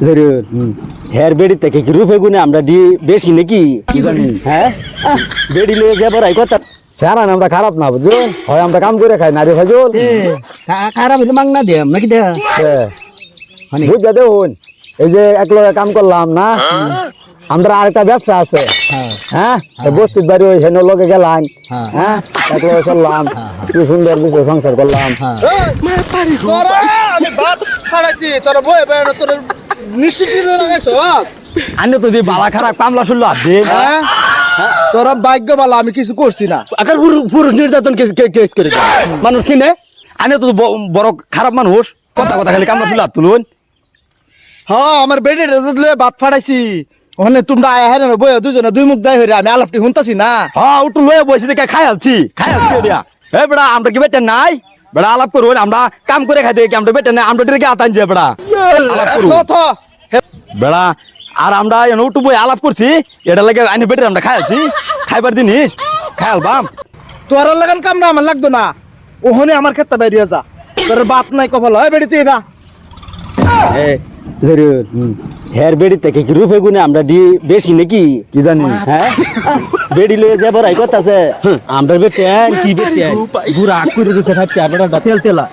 জরুর হের বেড়ি থেকে কি রূপে গুনে আমরা দি বেশি নাকি কি জানি হ্যাঁ বেড়ি লয়ে যাবার আই কথা স্যারান আমরা খারাপ না বুঝছো হয় আমরা কাম করে খাই নারী ফাজল খারাপ হইলে মাংনা দেম নাকি দে বুঝা দেখুন এই যে এক লগে কাম করলাম না আমরা আরেকটা ব্যবসা আছে হ্যাঁ বস্তির বাড়ি ওই হেন লগে গেলাম হ্যাঁ এক লগে চললাম কি সুন্দর বিষয় সংসার করলাম আমি ভাত ছাড়াইছি তোর বই বেড় তোর নিশ্চিত আন্য তো দি বালা খারাপ কামলা শুনলো আপনি তোরা ভাগ্য ভালো আমি কিছু করছি না আকার পুরুষ নির্যাতন কেস করে দেয় মানুষ কিনে আনে তো বড় খারাপ মানুষ কথা কথা খালি কামলা শুনলো তুলুন হ্যাঁ আমার বেডে ভাত ফাটাইছি ওখানে তোমরা আয়া হ্যাঁ বই দুজনে দুই মুখ দায় হইরে আমি আলাপটি শুনতাছি না হ্যাঁ উঠু লয়ে বসে দেখে খাইছি দিয়া এ বেড়া আমরা কি বেটা নাই বেড়া আলাপ করুন আমরা কাম করে খাই দেখি আমরা বেটা নাই আমরা ডেকে আতান যে বেড়া আলাপ করুন বেড়া আর আমরা উঠু বই আলাপ করছি এটা লাগে আইনে বেটে আমরা খাইছি খাইবার জিনিস খায়াল বাম তোর লাগান কাম না আমার লাগতো না ওখানে আমার ক্ষেত্রে বাইরে যা তোর বাত নাই কপাল হয় বেড়ি তুই বা জরুর হের বেড়ি থেকে কি রূপে গুনে আমরা দি বেশি নাকি কি জানি হ্যাঁ বেড়ি লয়ে যাবার আই কথা আছে আমরা বেটেন কি বেটেন পুরা আকুরে দুটো খাচ্ছে আমরা তেল তেলা